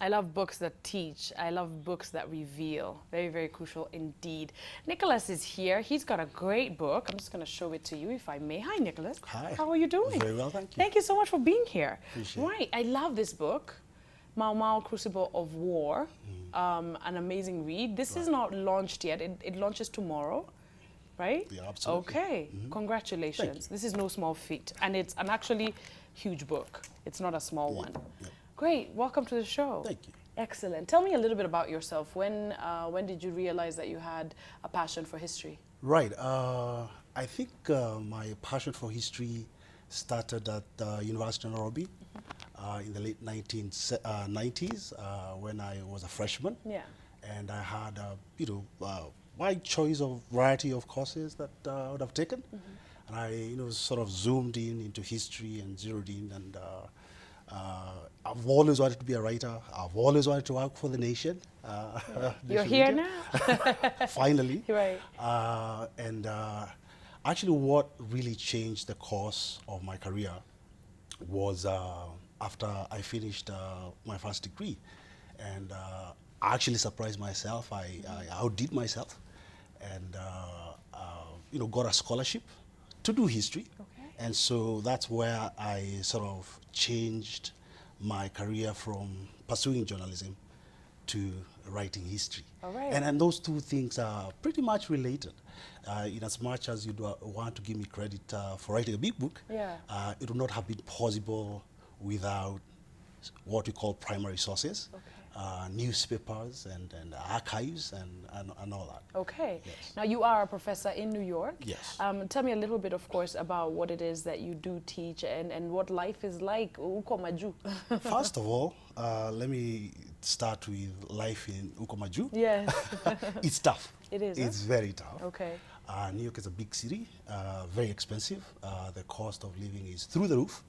I love books that teach. I love books that reveal. Very, very crucial indeed. Nicholas is here. He's got a great book. I'm just going to show it to you if I may. Hi, Nicholas. Hi. How are you doing? Very well, thank you. Thank you so much for being here. Appreciate it. Right. I love this book, Mau Mau Crucible of War. An amazing read. This is not launched yet. It launches tomorrow, right? Yeah, absolutely. Okay. Congratulations. This is no small feat. And it's an actually huge book. It's not a small one. Yeah. Great. Welcome to the show. Thank you. Excellent. Tell me a little bit about yourself. When did you realize that you had a passion for history? Right. I think my passion for history started at University of Nairobi in the late 1990s when I was a freshman. Yeah. And I had, wide choice of variety of courses that I would have taken. And I, sort of zoomed into history and zeroed in. And I've always wanted to be a writer. I've always wanted to work for the nation. You're Nation here Media. now? Finally. Right. Actually, what really changed the course of my career was after I finished my first degree. And I actually surprised myself. I outdid myself and got a scholarship to do history. Okay. And so that's where I sort of changed my career from pursuing journalism to writing history. All right. And those two things are pretty much related. In as much as you do want to give me credit for writing a big book, Yeah. it would not have been possible without what we call primary sources, newspapers and archives and all that. Okay. Yes. Now, you are a professor in New York. Yes. Tell me a little bit, of course, about what it is that you do teach and what life is like. Uko Maju. First of all, let me start with life in Ukomaju. Yes. It's tough. It is, huh? It's very tough. Okay. New York is a big city, very expensive. The cost of living is through the roof.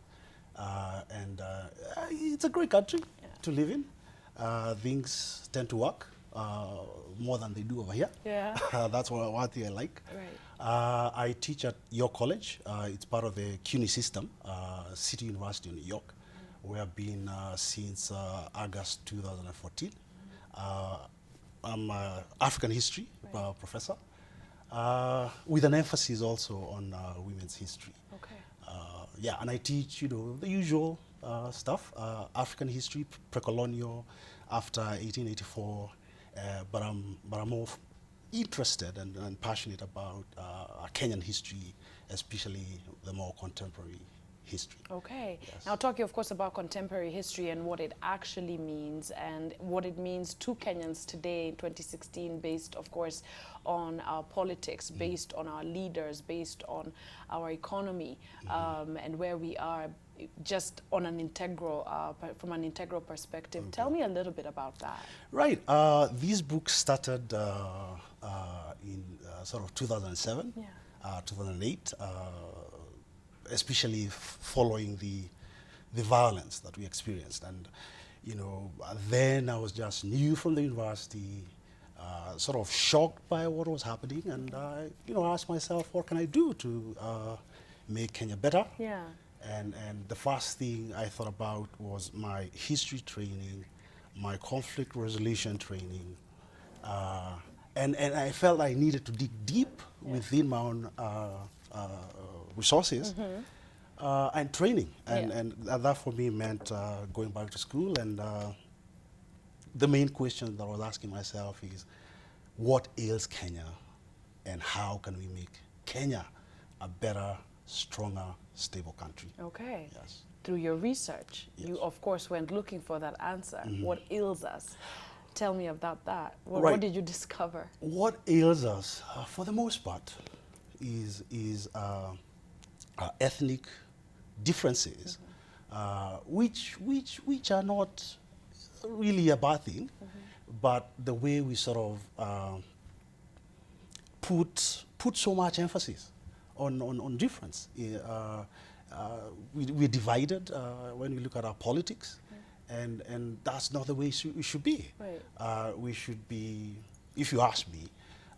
And it's a great country to live in. Things tend to work more than they do over here. Yeah. That's one thing I like. Right. I teach at York College. It's part of the CUNY system, City University of New York. We have been since August 2014. I'm an African history professor with an emphasis also on women's history. Okay. And I teach, the usual stuff, African history, pre-colonial, after 1884, but I'm more interested and passionate about Kenyan history, especially the more contemporary history. Okay. Yes. Now, talking, of course, about contemporary history and what it actually means and what it means to Kenyans today in 2016, based, of course, on our politics, based on our leaders, based on our economy, and where we are, just on an integral, from an integral perspective. Okay. Tell me a little bit about that. Right. These books started in sort of 2007, 2008. Especially following the violence that we experienced. And, then I was just new from the university, sort of shocked by what was happening. And I, asked myself, what can I do to make Kenya better? Yeah. And the first thing I thought about was my history training, my conflict resolution training. And I felt I needed to dig deep within my own resources and training. And that for me meant going back to school. And the main question that I was asking myself is, what ails Kenya and how can we make Kenya a better, stronger, stable country? Okay. Yes. Through your research, you, Yes. of course, went looking for that answer. What ails us? Tell me about that. What Right. did you discover? What ails us, for the most part, is ethnic differences, which are not really a bad thing, but the way we sort of put so much emphasis on difference. We're divided when we look at our politics, and that's not the way it should be. Right. We should be, if you ask me,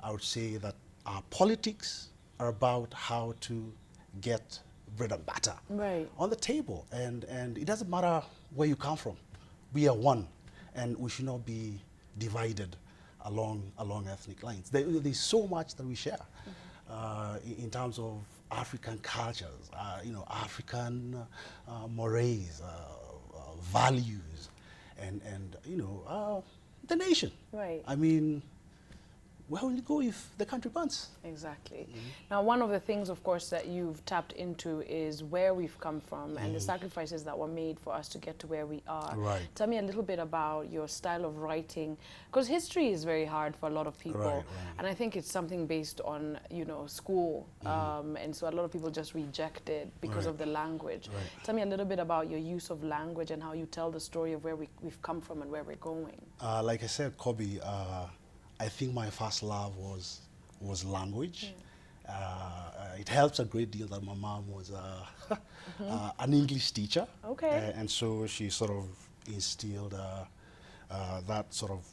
I would say that our politics are about how to get bread and butter Right. on the table. And it doesn't matter where you come from. We are one. and we should not be divided along ethnic lines. There's so much that we share in terms of African cultures, African mores, values, and the nation. Right. I mean, where will you go if the country burns? Exactly. Now, one of the things, of course, that you've tapped into is where we've come from and the sacrifices that were made for us to get to where we are. Right. Tell me a little bit about your style of writing, because history is very hard for a lot of people. Right. And I think it's something based on, school. And so a lot of people just reject it because of the language. Right. Tell me a little bit about your use of language and how you tell the story of where we've come from and where we're going. Like I said, Kobe, I think my first love was language. It helps a great deal that my mom was an English teacher. Okay. And so she sort of instilled that sort of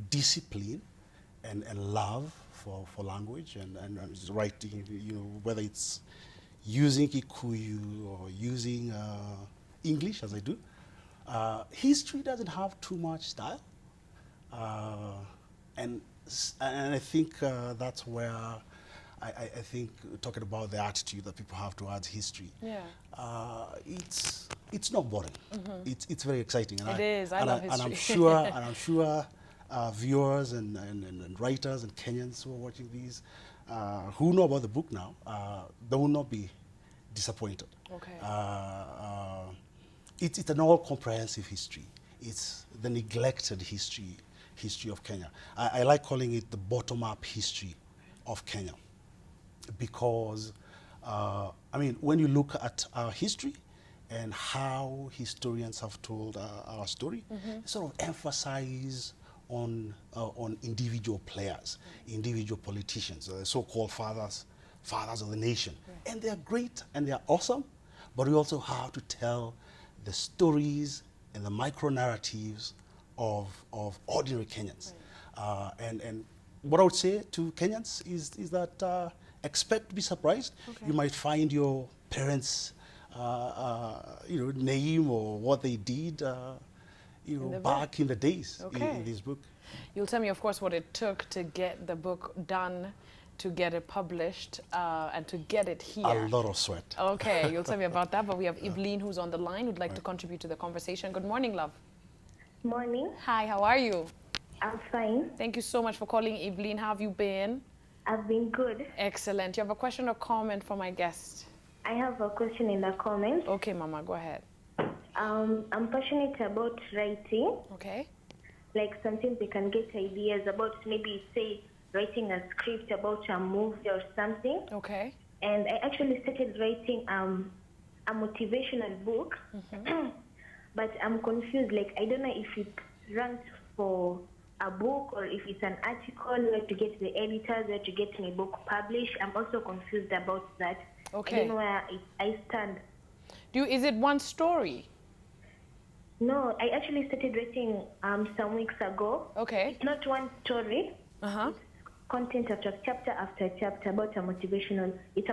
discipline and love for language and writing, whether it's using Kikuyu or using English as I do. History doesn't have too much style. And I think that's where I think talking about the attitude that people have towards history. Yeah. It's not boring. It's very exciting. And It is. I love history. And I'm sure viewers and writers and Kenyans who are watching these who know about the book now, they will not be disappointed. Okay. It's an all-comprehensive history. It's the neglected history of Kenya. I like calling it the bottom-up history of Kenya because, when you look at our history and how historians have told our story, they sort of emphasize on individual players, individual politicians, the so-called fathers of the nation. Right. And they're great and they're awesome, but we also have to tell the stories and the micro-narratives of ordinary Kenyans. Right. And what I would say to Kenyans is that expect to be surprised. Okay. You might find your parents' name or what they did back in the days in this book. You'll tell me, of course, what it took to get the book done, to get it published, and to get it here. A lot of sweat. Okay, you'll tell me about that, but we have Evelyn who's on the line who'd like to contribute to the conversation. Good morning, love. Morning. Hi, how are you? I'm fine. Thank you so much for calling, Evelyn. How have you been? I've been good. Excellent. You have a question or comment for my guest? I have a question in the comments. Okay, Mama, go ahead. I'm passionate about writing. Okay. Like sometimes we can get ideas about maybe, say, writing a script about a movie or something. Okay. And I actually started writing a motivational book. But I'm confused. Like, I don't know if it runs for a book or if it's an article, where to get the editors, where to get my book published. I'm also confused about that. Okay. I don't know where I stand. Is it one story? No, I actually started writing some weeks ago. Okay. It's not one story. Uh-huh. It's content after chapter about it's a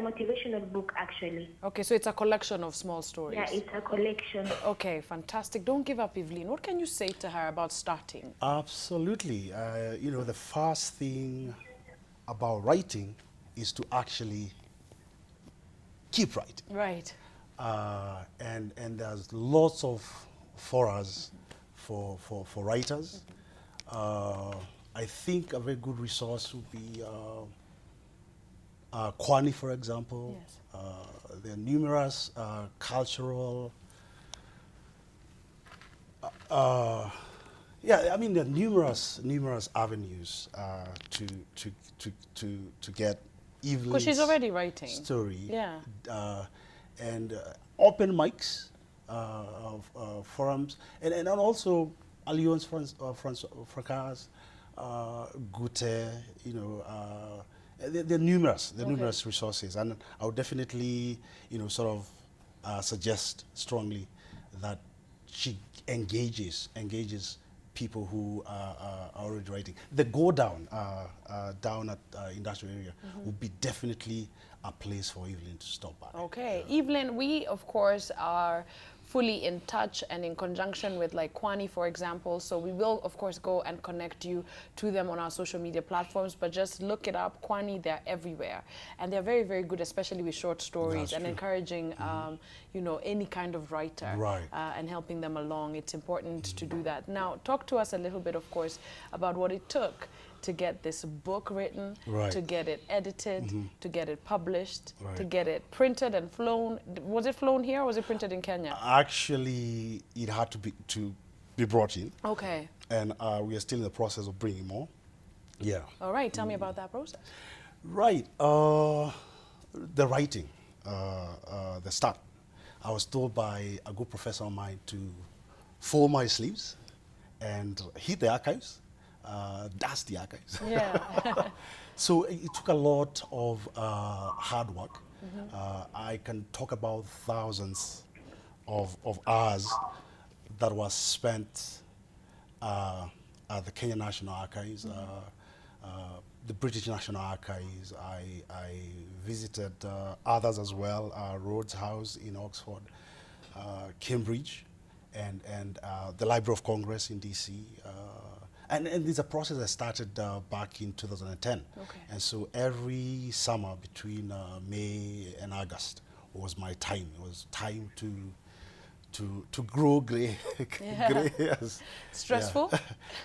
motivational book actually. Okay, so it's a collection of small stories. Yeah, it's a collection. Okay, fantastic. Don't give up, Evelyn. What can you say to her about starting? Absolutely. The first thing about writing is to actually keep writing. Right. And there's lots of forums for writers. I think a very good resource would be Kwani, for example. Yes. There are numerous cultural. There are numerous avenues to get Evelyn's Because she's already writing. Story. Yeah. And open mics, forums, and also Alliance Francais, Gute, there are numerous resources, and I would definitely, suggest strongly that she engages people who are already writing. The Go Down, down at industrial area, would be definitely a place for Evelyn to stop by. Okay. Evelyn, we, of course, are fully in touch and in conjunction with like Kwani, for example. So we will, of course, go and connect you to them on our social media platforms, but just look it up. Kwani, they're everywhere. And they're very, very good, especially with short stories. That's and true. encouraging, you know, any kind of writer. Right. And helping them along. It's important to do that. Now, talk to us a little bit, of course, about what it took to get this book written, Right. to get it edited, to get it published, Right. to get it printed and flown. Was it flown here or was it printed in Kenya? Actually, it had to be brought in, Okay. and we are still in the process of bringing more. Yeah. All right. Tell me about that process. Right. The writing, the start. I was told by a good professor of mine to fold my sleeves and hit the archives, dust the archives. Yeah. So it took a lot of hard work. I can talk about thousands of hours that was spent at the Kenya National Archives, the British National Archives. I visited others as well, Rhodes House in Oxford, Cambridge, and the Library of Congress in DC. And it's a process that started back in 2010. Okay. And so every summer between May and August was my time. It was time to grow gray, Yeah. gray hairs. Stressful? Yeah.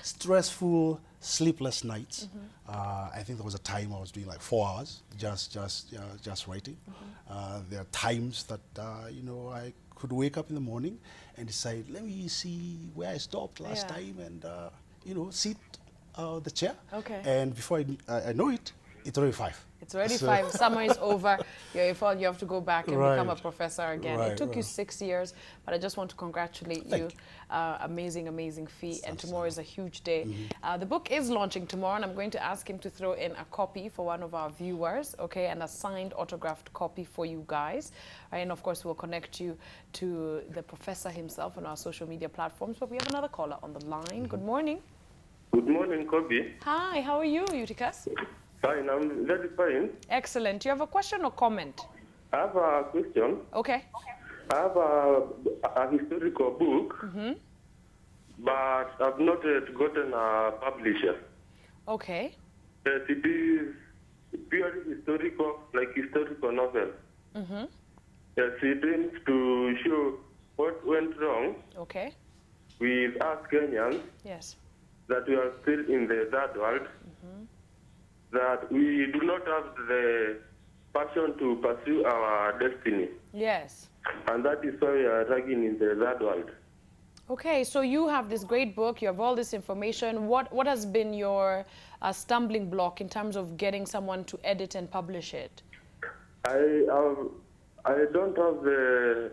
Stressful, sleepless nights. I think there was a time I was doing like 4 hours just writing. There are times that you know, I could wake up in the morning and decide, let me see where I stopped last Yeah. time, and you know, sit the chair. Okay. And before I know it, it's already 5. It's already So- 5. Summer is over. You have to go back and become a Right. professor again. Right, It took you right. 6 years, but I just want to congratulate Thank you. you. Amazing, amazing feat. And Thanks, tomorrow is a huge day. The book is launching tomorrow, and I'm going to ask him to throw in a copy for one of our viewers, okay, and a signed, autographed copy for you guys. And of course, we'll connect you to the professor himself on our social media platforms. But we have another caller on the line. Good morning. Good morning, Kobe. Hi, how are you, Eutychus? Fine, I'm very fine. Excellent. Do you have a question or comment? I have a question. Okay. I have a historical book, but I've not yet gotten a publisher. Okay. Yes, it is purely historical, like historical novel. Yes, it aims to show what went wrong Okay. with us Kenyans, Yes. that we are still in the third world, that we do not have the passion to pursue our destiny. Yes. And that is why we are dragging in the third world. Okay, so you have this great book, you have all this information. What has been your stumbling block in terms of getting someone to edit and publish it? I don't have the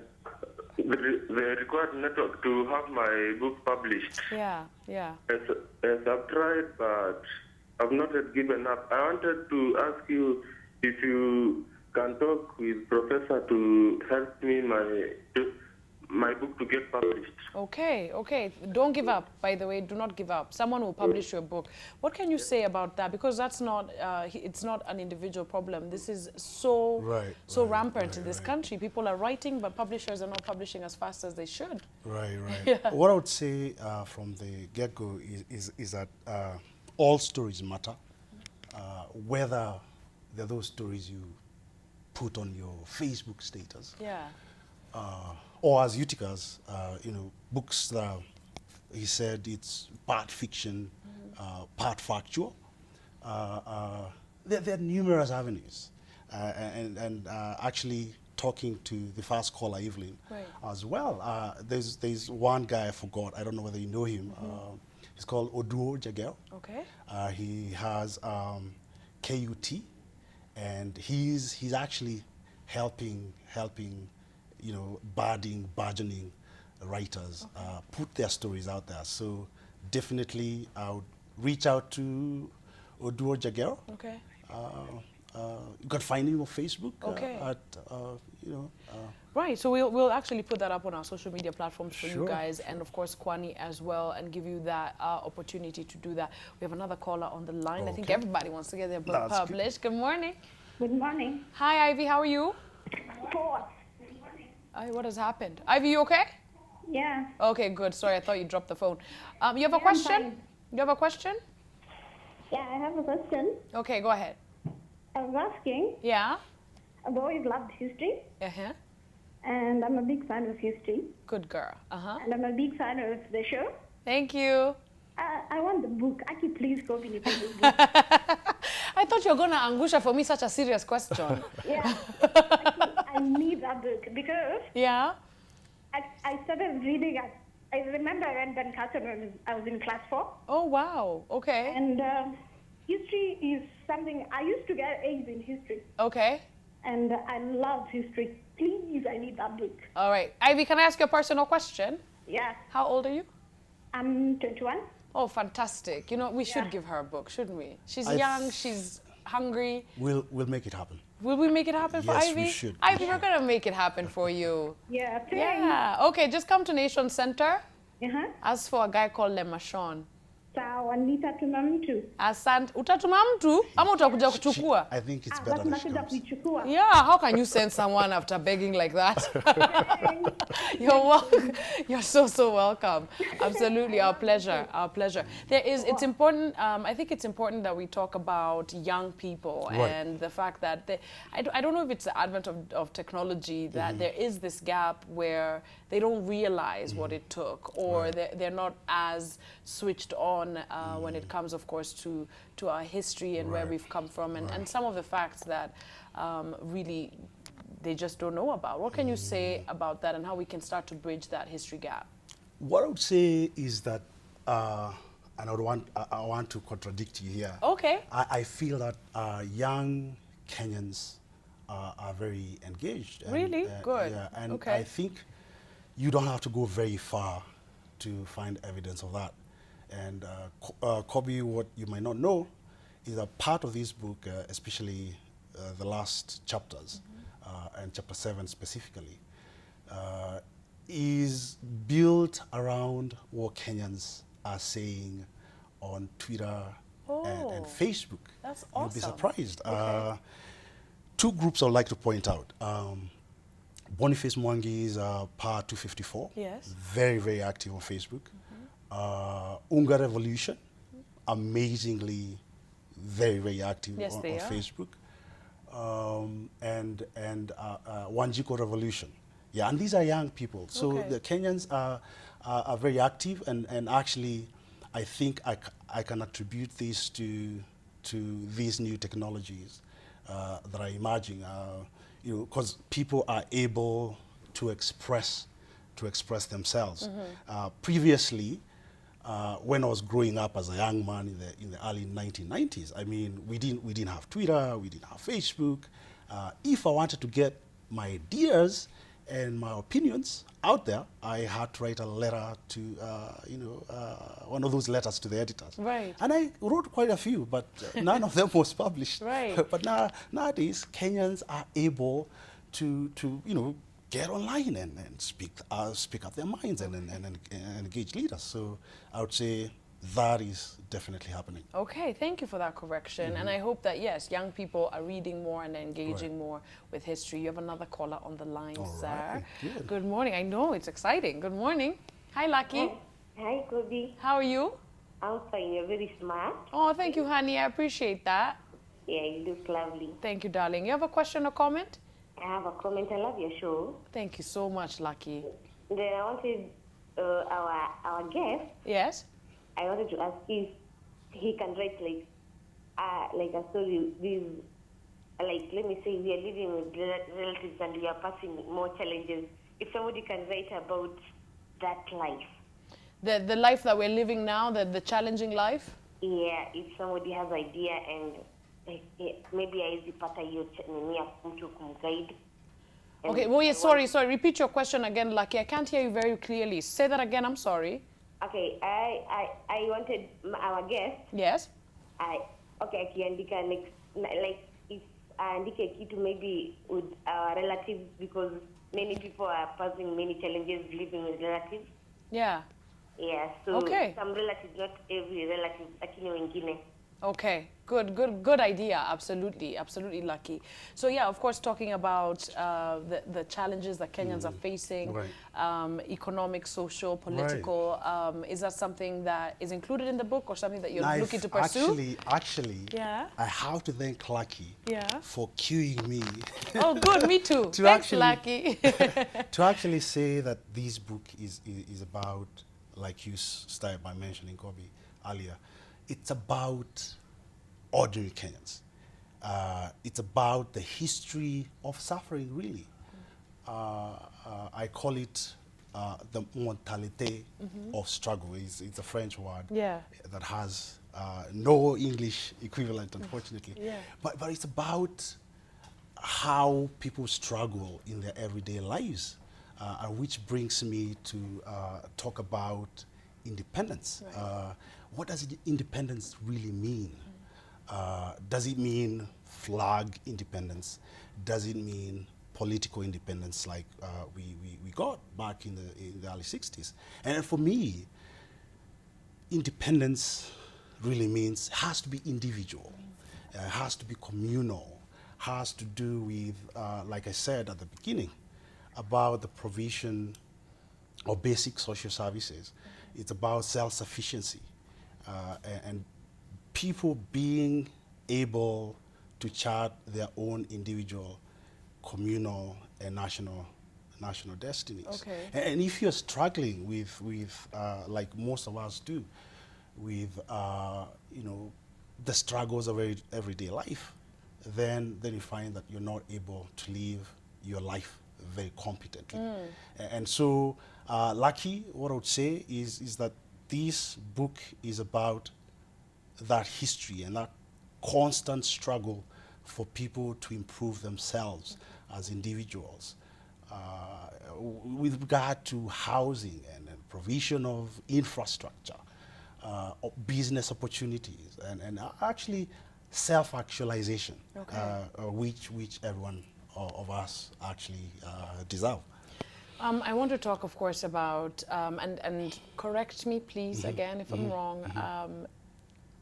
required network to have my book published. Yeah, yeah. Yes, I've tried, but I've not yet given up. I wanted to ask you if you can talk with Professor to help me my book to get published. Okay, okay. Don't give up, by the way. Do not give up. Someone will publish your book. What can you say about that? Because that's not, it's not an individual problem. This is so, Right, rampant in this country. People are writing, but publishers are not publishing as fast as they should. Right, right. Yeah. What I would say from the get-go is that all stories matter, whether they're those stories you put on your Facebook status, Yeah. or as Eutychus, you know, books that he said it's part fiction, part factual. There are numerous avenues, and actually talking to the first caller, Evelyn, Right. as well. There's one guy I forgot. I don't know whether you know him. He's called Oduor Jagel. Okay. He has KUT, and he's actually helping you know, burgeoning writers put their stories out there. So definitely I would reach out to Oduor Jagel. Okay. You can find him on Facebook Okay. at you know. Right, so we'll actually put that up on our social media platforms for you Sure. guys, and of course Kwani as well, and give you that opportunity to do that. We have another caller on the line. I think Okay. everybody wants to get their book That's good. published. Good morning. Good morning. Hi, Ivy. How are you? What has happened? Ivy, you okay? Yeah. Okay, good. Sorry, I thought you dropped the phone. You have a I'm question? fine. You have a question? Yeah, I have a question. Okay, go ahead. I was asking, Yeah? I've always loved history, Uh-huh. and I'm a big fan of history, Good girl. Uh-huh. and I'm a big fan of the show. Thank you. I want the book. Aki, please copy me this book. I thought you were going to angusha for me such a serious question. Yeah. Aki, I need that book because Yeah? I started reading at, I remember I read Ben Carson when I was in class 4. Oh, wow. Okay. And history is something, I used to get A's in history, Okay. and I love history. Please, I need that book. All right. Ivy, can I ask you a personal question? Yeah. How old are you? I'm 21. Oh, fantastic. You know, we should Yeah. give her a book, shouldn't we? She's I young, she's hungry. We'll make it happen. Will we make it happen for Yes, Ivy? we should. Ivy, we're going to make it happen for you. Yeah, thanks. Yeah. Okay, just come to Nation Center. Uh-huh. Ask for a guy called Lemashon. Sawa, nitatuma mtu. Asante. Utatuma mtu ama utakuja kuchukua? I think it's Ah, better basi that she nakuja comes. kuichukua. Yeah, how can you send someone after begging like that? You're welcome. You're so welcome. Absolutely, our pleasure, our pleasure. It's important, I think it's important that we talk about young people Right. and the fact that, I don't know if it's the advent of technology that there is this gap where they don't realize what it took, or they're not as switched on when it comes, of course, to our history and where Right. we've come from, and some of the facts that really they just don't know about. What can you say about that and how we can start to bridge that history gap? What I would say is that, and I want to contradict you here. Okay. I feel that young Kenyans are very engaged. Really? Good. Yeah, and Okay. I think you don't have to go very far to find evidence of that. And Kobe, what you might not know is a part of this book, especially the last chapters, and chapter 7 specifically, is built around what Kenyans are saying on Twitter and Oh, Facebook. that's You'll be awesome. surprised. Okay. Two groups I'd like to point out. Boniface Mwangi's Power 254. Yes. Very, very active on Facebook. Unga Revolution, amazingly very, very active Yes, on they are. Facebook. And Wanjiko Revolution. Yeah, and these are young people. So Okay. the Kenyans are very active, and actually, I think I can attribute this to these new technologies that are emerging. Because people are able to express themselves. Previously, when I was growing up as a young man in the early 1990s, I mean, we didn't have Twitter, we didn't have Facebook. If I wanted to get my ideas and my opinions out there, I had to write a letter to, one of those letters to the editors. Right. And I wrote quite a few, but none of them was published. Right. But nowadays, Kenyans are able to get online and speak up their minds and engage leaders. So I would say that is definitely happening. Okay, thank you for that correction. And I hope that, yes, young people are reading more and engaging more with history. You have another caller on the line, All sir. right, good. Good morning. I know, it's exciting. Good morning. Hi, Lucky. Hi, Kobe. How are you? I'm fine. You're very smart. Oh, thank you, honey. I appreciate that. Yeah, you look lovely. Thank you, darling. You have a question or comment? I have a comment. I love your show. Thank you so much, Lucky. Then I wanted our guest. Yes? I wanted to ask if he can write like a story with, like, let me say we are living with relatives and we are passing more challenges. If somebody can write about that life. The life that we're living now, the challenging life? Yeah, if somebody has idea and like, maybe haizi pata hiyo nini ya mtu kumguide. And Okay, well, I yes, want- sorry. Repeat your question again, Lucky. I can't hear you very clearly. Say that again. I'm sorry. Okay, I wanted our guest. Yes? Akiandika next, like if aandike kitu maybe with our relatives, because many people are passing many challenges living with relatives. Yeah. Yeah, so Okay. some relatives, not every relative, lakini wengine. Okay, good idea. Absolutely, absolutely, Lucky. So yeah, of course, talking about the challenges that Kenyans are facing, Right. economic, social, Right. political. Is that something that is included in the book, or something that you're Now, looking to pursue? actually, Yeah. I have to thank Lucky Yeah. for cueing me Oh, good. Me too. To Thanks, actually- Lucky. to actually say that this book is about, like you started by mentioning, Kobe, earlier, it's about ordinary Kenyans. It's about the history of suffering, really. I call it the mentalité of struggle. It's a French word Yeah. that has no English equivalent, unfortunately. Yeah. But it's about how people struggle in their everyday lives, and which brings me to talk about independence. What does independence really mean? Does it mean flag independence? Does it mean political independence like we got back in the early 60s? And for me, independence really means, has to be individual, has to be communal, has to do with, like I said at the beginning, about the provision of basic social services. It's about self-sufficiency and people being able to chart their own individual, communal, and national destinies. Okay. And if you're struggling with like most of us do, with you know, the struggles of everyday life, then you find that you're not able to live your life very competently. And so, Lucky, what I would say is that this book is about that history and that constant struggle for people to improve themselves as individuals with regard to housing and provision of infrastructure, of business opportunities, and actually self-actualization, Okay. which everyone of us actually deserve. I want to talk, of course, about, and correct me, please, again, if I'm wrong,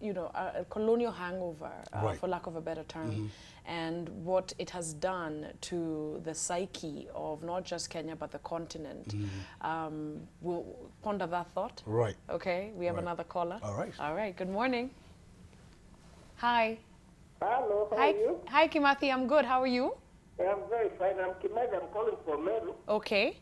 you know, a colonial hangover, Right. for lack of a better term, and what it has done to the psyche of not just Kenya, but the continent. We'll ponder that thought. Right. Okay, we have Right. another caller. All right. All right, good morning. Hi. Hello, how Hi, are you? hi, Kimathi, I'm good. How are you? I'm very fine. I'm Kimad. I'm calling from Meru. Okay.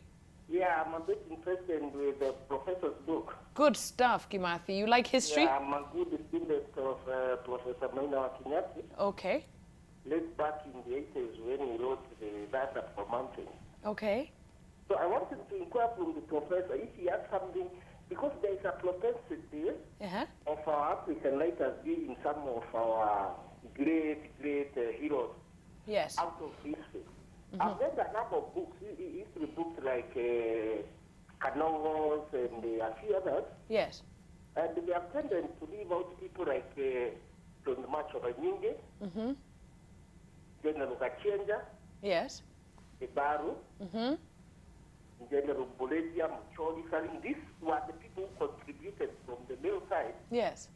Yeah, I'm a bit interested with the professor's book. Good stuff, Kimathi. You like history? Yeah, I'm a good student of Professor Maina Kinyati. Okay. Late back in the 80s when he wrote the Data for Mountains. Okay. So I wanted to inquire from the professor if he has something, because there is a propensity Uh-huh. of our African writers being some of our great heroes Yes. out of history. I've read a number of books, history books like Kanongos and a few others, Yes. and they have tended to leave out people like Don Macho Nyinge, General Gachenja, Yes. Ibaru, General Bolesia, Mucholi, Salim. These were the people who contributed from the male side, Yes.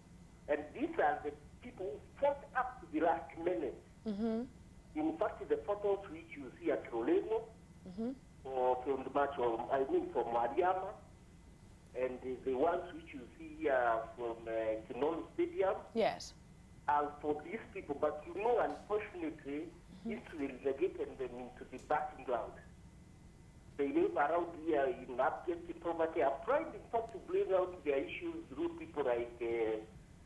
and these are the people who fought up to the last minute. In fact, the photos which you see at Roleno, or from the match, from Mariama, and the ones which you see from Kinolo Stadium, Yes. are for these people. But you know, unfortunately, history relegated them into the background. They live around here in abject poverty. I've tried, in fact, to bring out their issues through people like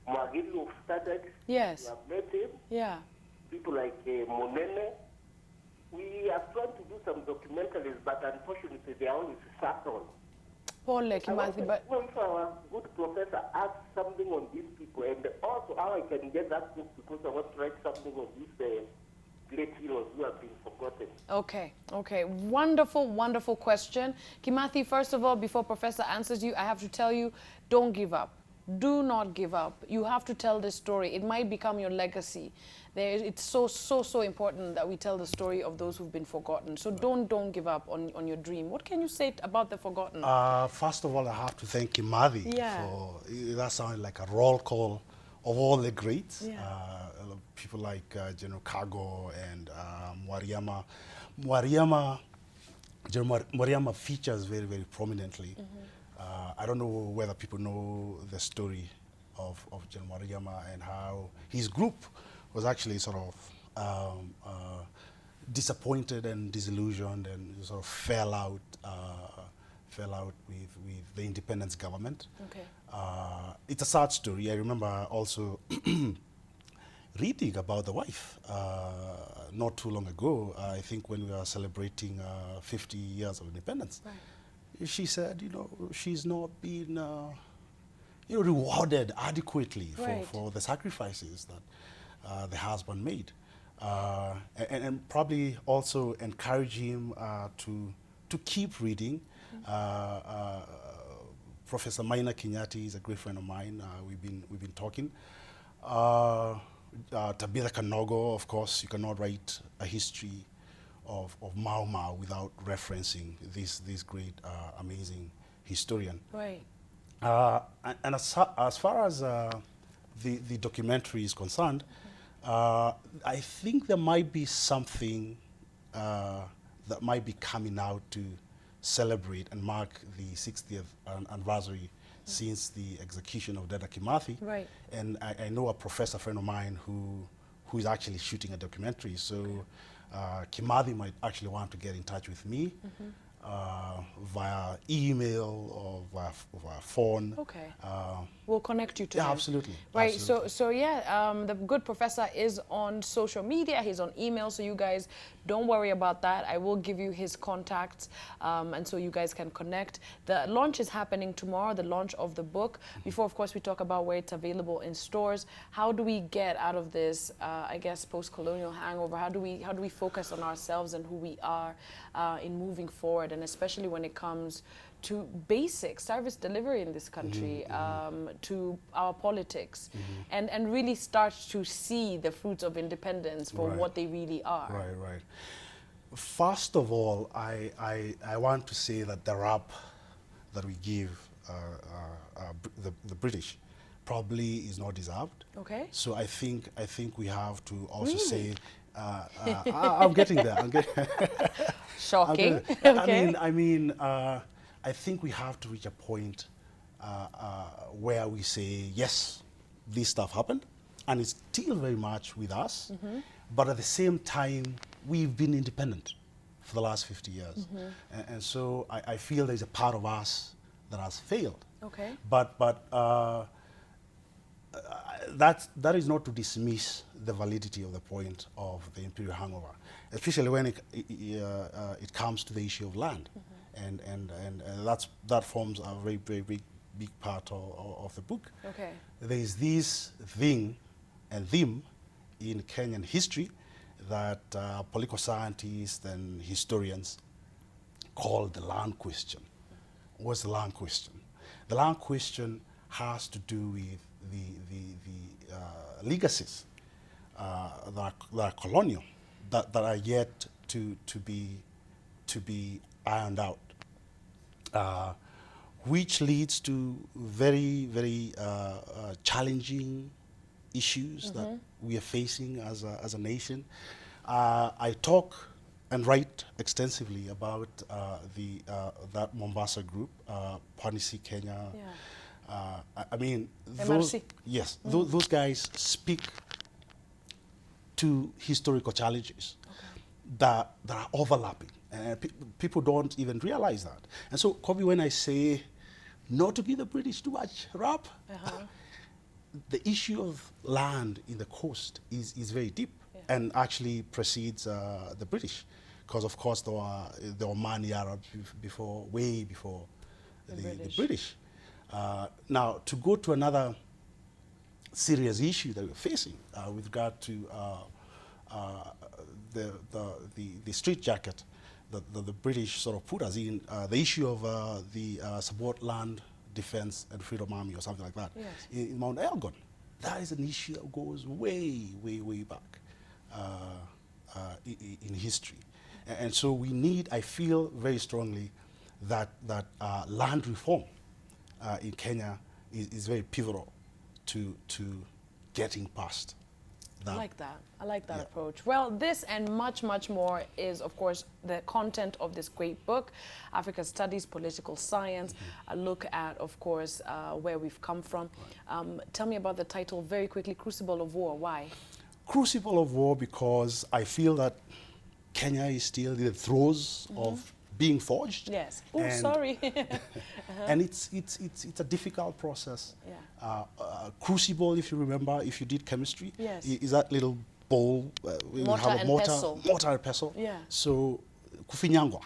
Mwagiri of Standard. Yes. You have met him. Yeah. People like Monene. We are trying to do some documentaries, but unfortunately they are always sat on. Paul I Kimathi, want but to know if our good professor asks something on these people, and also how I can get that book, because I want to write something on these great heroes who have been forgotten. okay, okay. Wonderful, wonderful question. Kimathi, first of all, before Professor answers you, I have to tell you, don't give up. Do not give up. You have to tell this story. It might become your legacy. It's so important that we tell the story of those who've been forgotten. So don't give up on your dream. What can you say about the forgotten? First of all, I have to thank Kimathi Yeah. for, that sounded like a roll call of all the greats, Yeah. people like General Kago and Mwariama. Mwariama, General Mwariama features very, very prominently. I don't know whether people know the story of General Mwariama and how his group was actually sort of disappointed and disillusioned and sort of fell out with the independence government. Okay. It's a sad story. I remember also reading about the wife not too long ago. I think when we were celebrating 50 years of independence. Right. She said, she's not been rewarded adequately Right. for the sacrifices that the husband made. And probably also encourage him to keep reading. Professor Maina Kinyati is a great friend of mine. We've been talking. Tabitha Kanogo, of course, you cannot write a history of Mau Mau without referencing this great, amazing historian. Right. And as far as the documentary is concerned, I think there might be something that might be coming out to celebrate and mark the 60th anniversary since the execution of Dedan Kimathi. Right. And I know a professor friend of mine who is actually shooting a documentary. So Kimathi might actually want to get in touch with me via email or via phone. Okay. We'll connect you to Yeah, him. absolutely. Right. Absolutely. So yeah, the good professor is on social media. He's on email. So you guys don't worry about that. I will give you his contacts, and so you guys can connect. The launch is happening tomorrow. The launch of the book. Before, of course, we talk about where it's available in stores. How do we get out of this, I guess, post-colonial hangover? How do we focus on ourselves and who we are in moving forward, and especially when it comes to basic service delivery in this country, to our politics, and really start to see the fruits of independence for Right. what they really are. Right. First of all, I want to say that the rap that we give the British probably is not deserved. Okay. So I think we have to also Really? say, I'm getting there. Shocking. Okay. I mean, I think we have to reach a point where we say, yes, this stuff happened, and it's still very much with us, but at the same time, we've been independent for the last 50 years. And so I feel there's a part of us that has failed. Okay. But that is not to dismiss the validity of the point of the imperial hangover, especially when it comes to the issue of land, and that forms a very, very big part of the book. Okay. There is this thing and theme in Kenyan history that political scientists and historians call the land question. What's the land question? The land question has to do with the legacies that are colonial, that are yet to be ironed out, which leads to very, very challenging issues that we are facing as a nation. I talk and write extensively about that Mombasa group, Panisi Kenya. Yeah. I mean, MRC. yes, those guys speak to historical challenges that are overlapping. People don't even realize that. And so, Kobe, when I say not to give the British too much rap, the issue of land in the coast is very deep and actually precedes the British. Because, of course, there were Mani Arabs way before the British. Now, to go to another serious issue that we're facing with regard to the street jacket that the British sort of put us in, the issue of the Support Land Defense and Freedom Army or something like that in Mount Elgon. That is an issue that goes way, way, way back in history. And so we need, I feel very strongly that land reform in Kenya is very pivotal to getting past that. I like that. I like that approach. Well, this and much, much more is, of course, the content of this great book, Africa Studies, Political Science, a look at, of course, where we've come from. Tell me about the title very quickly, Crucible of War. Why? Crucible of War, because I feel that Kenya is still in the throes of being forged. Yes. Oh, And- sorry. And it's a difficult process. Yeah. Crucible, if you remember, if you did chemistry, Yes. is that little bowl. We Mortar have a and mortar, pestle. mortar and pestle. Yeah. So, kufinyangwa.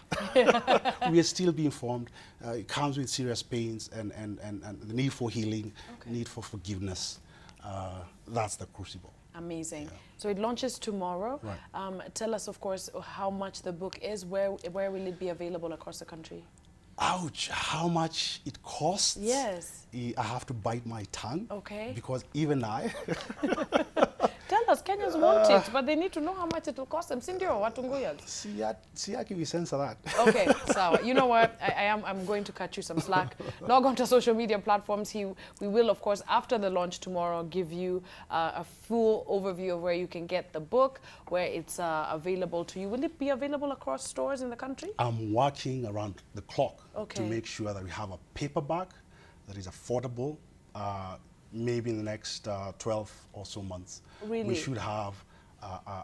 We are still being formed. It comes with serious pains and the need for healing, need for forgiveness. That's the crucible. Amazing. So it launches tomorrow. Right. Tell us, of course, how much the book is. Where will it be available across the country? Ouch, how much it costs? Yes. I have to bite my tongue. Okay. Because even I, Tell us, Kenyans want it, but they need to know how much it will cost them. Sindio, watunguyas. Siaki, we censor that. Okay, so you know what? I'm going to cut you some slack. Log on to social media platforms. We will, of course, after the launch tomorrow, give you a full overview of where you can get the book, where it's available to you. Will it be available across stores in the country? I'm working around the clock to Okay. make sure that we have a paperback that is affordable. Maybe in the next 12 or so months, Really? we should have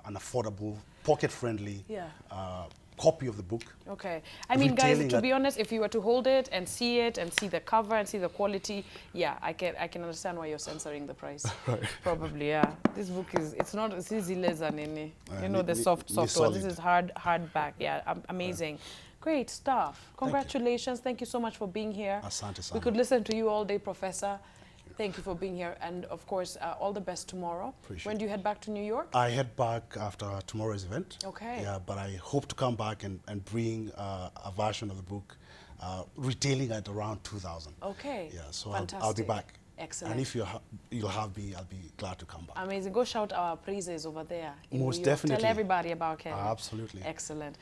an affordable, pocket-friendly Yeah. copy of the book. Okay. I mean, guys, Retailing to at- be honest, if you were to hold it and see the cover and see the quality, yeah, I can understand why you're censoring the price. Probably, yeah. This book it's not, it's easy leather, nene. You know, the soft one. This solid. is hardback. Yeah, amazing. Great stuff. Congratulations. Thank you so much for being here. Asante We sana. could listen to you all day, Professor. Thank you for being here. And, of course, all the best tomorrow. Appreciate When do you head back to New York? I head back after tomorrow's event. Okay. Yeah, but I hope to come back and bring a version of the book, retailing at around 2,000. Okay. Yeah, so Fantastic. I'll be back. Excellent. And if you'll have me, I'll be glad to come back. Amazing. Go shout our praises over there. in Most New York. definitely. Tell everybody about Kenya. Absolutely. Excellent.